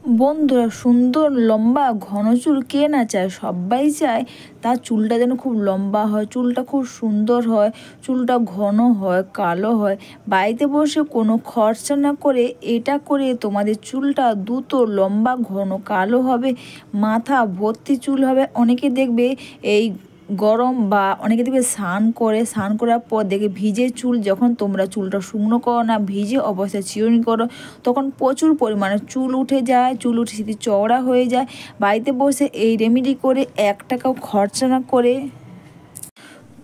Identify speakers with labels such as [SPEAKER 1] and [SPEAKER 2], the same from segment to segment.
[SPEAKER 1] বন্ধুরা, সুন্দর লম্বা ঘন চুল কে না চায়? সবাই চায় তার চুলটা যেন খুব লম্বা হয়, চুলটা খুব সুন্দর হয়, চুলটা ঘন হয়, কালো হয়। বাড়িতে বসে কোনো খরচা না করে এটা করে তোমাদের চুলটা দ্রুত লম্বা ঘন কালো হবে, মাথা ভর্তি চুল হবে। অনেকে দেখবে এই গরম বা অনেকে দেখবে স্নান করার পর দেখে ভিজে চুল, যখন তোমরা চুলটা শুকনো করো না, ভিজে অবস্থায় চিরুনি করো, তখন প্রচুর পরিমাণে চুল উঠে যায়, চুল উঠে সেটি চওড়া হয়ে যায়। বাড়িতে বসে এই রেমেডি করে 1 টাকাও খরচা না করে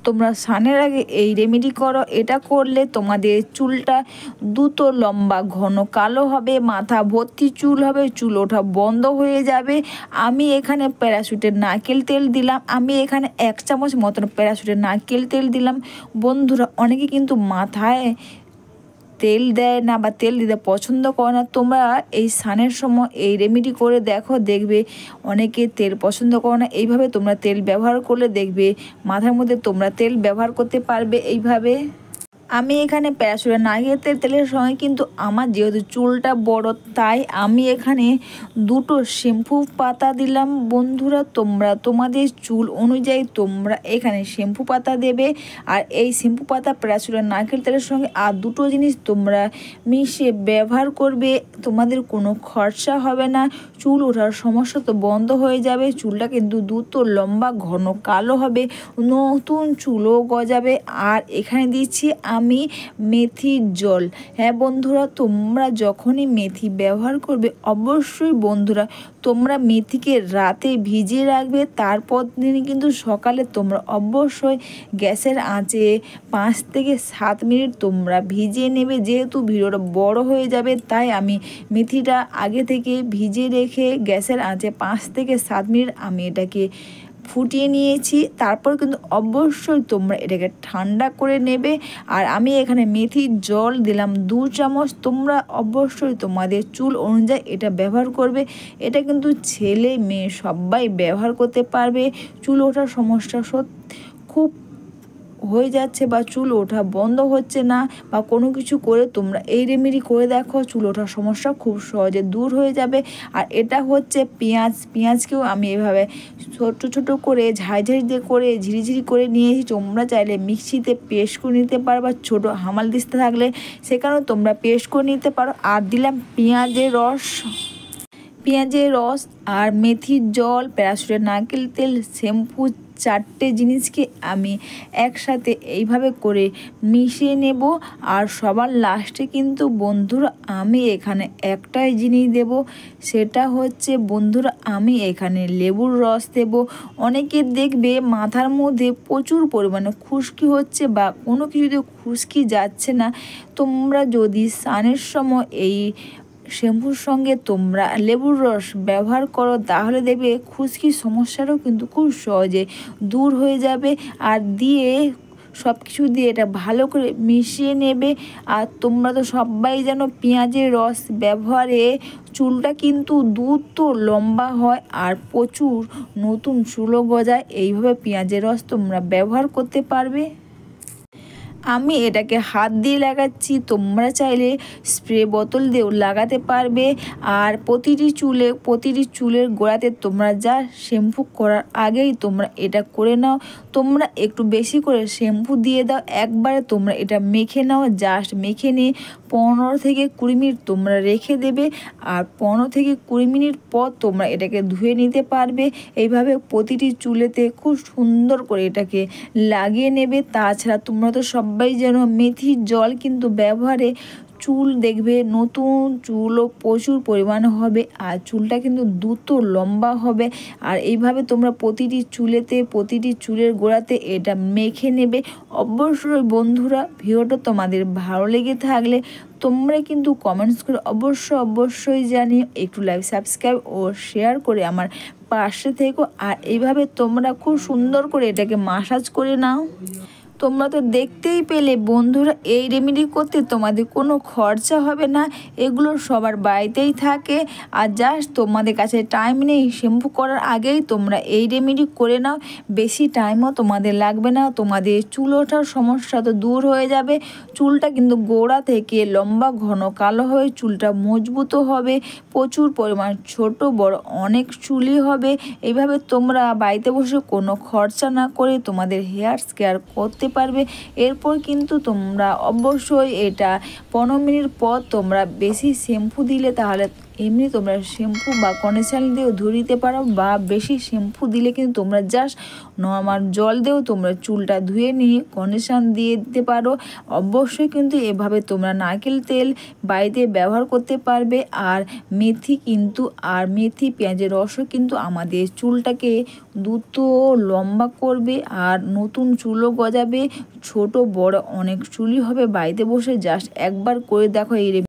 [SPEAKER 1] তোমরা স্নানের আগে এই রেমেডি করো। এটা করলে তোমাদের চুলটা দ্রুত লম্বা ঘন কালো হবে, মাথা ভর্তি চুল হবে, চুল ওঠা বন্ধ হয়ে যাবে। আমি এখানে প্যারাশুটের নারকেল তেল দিলাম, আমি এখানে 1 চামচ মতন প্যারাশুটের নারকেল তেল দিলাম। বন্ধুরা, অনেকে কিন্তু মাথায় তেল দেয় না বা তেল দিতে পছন্দ করে না। তোমরা এই স্নানের সময় এই রেমেডি করে দেখো, দেখবে অনেকে তেল পছন্দ করো না। এইভাবে তোমরা তেল ব্যবহার করলে দেখবে মাথার মধ্যে তোমরা তেল ব্যবহার করতে পারবে এইভাবে। আমি এখানে প্যারাশুটের নারকেল তেলের সঙ্গে কিন্তু আমার যেহেতু চুলটা বড়, তাই আমি এখানে 2টো শ্যাম্পু পাতা দিলাম। বন্ধুরা, তোমরা তোমাদের চুল অনুযায়ী তোমরা এখানে শ্যাম্পু পাতা দেবে। আর এই শ্যাম্পু পাতা প্যারাশুটের নারকেল তেলের সঙ্গে আর 2টো জিনিস তোমরা মিশিয়ে ব্যবহার করবে। তোমাদের কোনো খরচা হবে না, চুল ওঠার সমস্যা তো বন্ধ হয়ে যাবে, চুলটা কিন্তু দ্রুত লম্বা ঘন কালো হবে, নতুন চুলও গজাবে। আর এখানে দিচ্ছি আমি মেথির জল। হ্যাঁ বন্ধুরা, তোমরা যখনই মেথি ব্যবহার করবে, অবশ্যই বন্ধুরা তোমরা মেথিকে রাতে ভিজিয়ে রাখবে। তারপর দিন কিন্তু সকালে তোমরা অবশ্যই গ্যাসের আঁচে 5 থেকে 7 মিনিট তোমরা ভিজিয়ে নেবে। যেহেতু ভিডিওটা বড় হয়ে যাবে, তাই আমি মেথিটা আগে থেকে ভিজিয়ে রেখে গ্যাসের আঁচে 5 থেকে 7 মিনিট আমি এটাকে ফুটিয়ে নিয়েছি। তারপর কিন্তু অবশ্যই তোমরা এটাকে ঠান্ডা করে নেবে। আর আমি এখানে মেথির জল দিলাম 2 চামচ। তোমরা অবশ্যই তোমাদের চুল অনুযায়ী এটা ব্যবহার করবে। এটা কিন্তু ছেলে মেয়ে সবাই ব্যবহার করতে পারবে। চুল ওঠার সমস্যা খুব হয়ে যাচ্ছে বা চুল ওঠা বন্ধ হচ্ছে না বা কোনো কিছু করে তোমরা এই রেমেডি করে দেখো, চুল ওঠার সমস্যা খুব সহজে দূর হয়ে যাবে। আর এটা হচ্ছে পেঁয়াজকেও আমি এভাবে ছোট ছোট করে ঝাড়ি দিয়ে করে ঝিরিঝিরি করে নিয়েছি। তোমরা চাইলে মিক্সিতে পেস্ট করে নিতে পারো বা ছোটো হামালদিস্তা থাকলে সেখানেও তোমরা পেস্ট করে নিতে পারো। আর দিলাম পেঁয়াজের রস আর মেথির জল, প্যারাশুটের নারকেল তেল, শ্যাম্পু, 4টে জিনিসকে আমি একসাথে এইভাবে করে মিশিয়ে নেব। আর সবার লাস্টে কিন্তু বন্ধুরা আমি এখানে একটাই জিনিস দেব, সেটা হচ্ছে বন্ধুরা আমি এখানে লেবুর রস দেব। অনেকে দেখবে মাথার মধ্যে প্রচুর পরিমাণে খুশকি হচ্ছে বা কোনো কিছুতে খুশকি যাচ্ছে না, তোমরা যদি স্নানের সময় এই শ্যাম্পুর সঙ্গে তোমরা লেবুর রস ব্যবহার করো, তাহলে দেখবে খুশকির সমস্যাটাও কিন্তু খুব সহজে দূর হয়ে যাবে। আর দিয়ে সব কিছু দিয়ে এটা ভালো করে মিশিয়ে নেবে। আর তোমরা তো সবাই জানো পেঁয়াজের রস ব্যবহারে চুলটা কিন্তু দ্রুত লম্বা হয় আর প্রচুর নতুন চুলও গজায়। এইভাবে পেঁয়াজের রস তোমরা ব্যবহার করতে পারবে। আমি এটাকে হাত দিয়ে লাগাচ্ছি, তোমরা চাইলে স্প্রে বোতল দিয়েও লাগাতে পারবে। আর প্রতিটি চুলের গোড়াতে তোমরা যা শ্যাম্পু করার আগেই তোমরা এটা করে নাও। তোমরা একটু বেশি করে শ্যাম্পু দিয়ে দাও, একবারে তোমরা এটা মেখে নাও। জাস্ট মেখে নিয়ে 15 থেকে 20 মিনিট তোমরা রেখে দেবে। আর 15 থেকে 20 মিনিট পর তোমরা এটাকে ধুয়ে নিতে পারবে। এইভাবে প্রতিটি চুলেতে খুব সুন্দর করে এটাকে লাগিয়ে নেবে। তাছাড়া তোমরা তো সবাই যেন মেথির জল কিন্তু ব্যবহারে চুল দেখবে নতুন চুলও প্রচুর পরিমাণে হবে আর চুলটা কিন্তু দ্রুত লম্বা হবে। আর এইভাবে তোমরা প্রতিটি চুলের গোড়াতে এটা মেখে নেবে। অবশ্যই বন্ধুরা, ভিডিওটা তোমাদের ভালো লেগে থাকলে তোমরা কিন্তু কমেন্টস করে অবশ্যই জানিও। একটু লাইক, সাবস্ক্রাইব ও শেয়ার করে আমার পাশে থেকো। আর এইভাবে তোমরা খুব সুন্দর করে এটাকে মাসাজ করে নাও। তোমরা তো দেখতেই পেলে বন্ধুরা, এই রেমেডি করতে তোমাদের কোনো খরচা হবে না, এগুলো সবার বাড়িতেই থাকে। আর জাস্ট তোমাদের কাছে টাইম নেই, শ্যাম্পু করার আগেই তোমরা এই রেমেডি করে নাও, বেশি টাইমও তোমাদের লাগবে না, তোমাদের চুল ওঠার সমস্যা তো দূর হয়ে যাবে। চুলটা কিন্তু গোড়া থেকে লম্বা ঘন কালো হয়ে চুলটা মজবুতও হবে, প্রচুর পরিমাণ ছোট বড় অনেক চুলই হবে। এইভাবে তোমরা বাড়িতে বসে কোনো খরচা না করে তোমাদের হেয়ার কেয়ার করতে পারবে। এরপর কিন্তু তোমরা অবশ্যই এটা 15 মিনিট পর তোমরা বেশি শ্যাম্পু দিলে, তাহলে এমনি তোমরা শ্যাম্পু বা কন্ডিশনার দিয়েও ধুয়ে দিতে পারো, বা বেশি শ্যাম্পু দিলে কিন্তু তোমরা জাস্ট নর্মাল জল দিয়েও তোমরা চুলটা ধুয়ে নিয়ে কন্ডিশনার দিয়ে দিতে পারো। অবশ্যই কিন্তু এভাবে তোমরা নারকেল তেল বাড়িতে ব্যবহার করতে পারবে। আর মেথি পেঁয়াজের রসও কিন্তু আমাদের চুলটাকে দ্রুত লম্বা করবে আর নতুন চুলও গজাবে, ছোট বড় অনেক চুলই হবে। বাড়িতে বসে জাস্ট একবার করে দেখো এই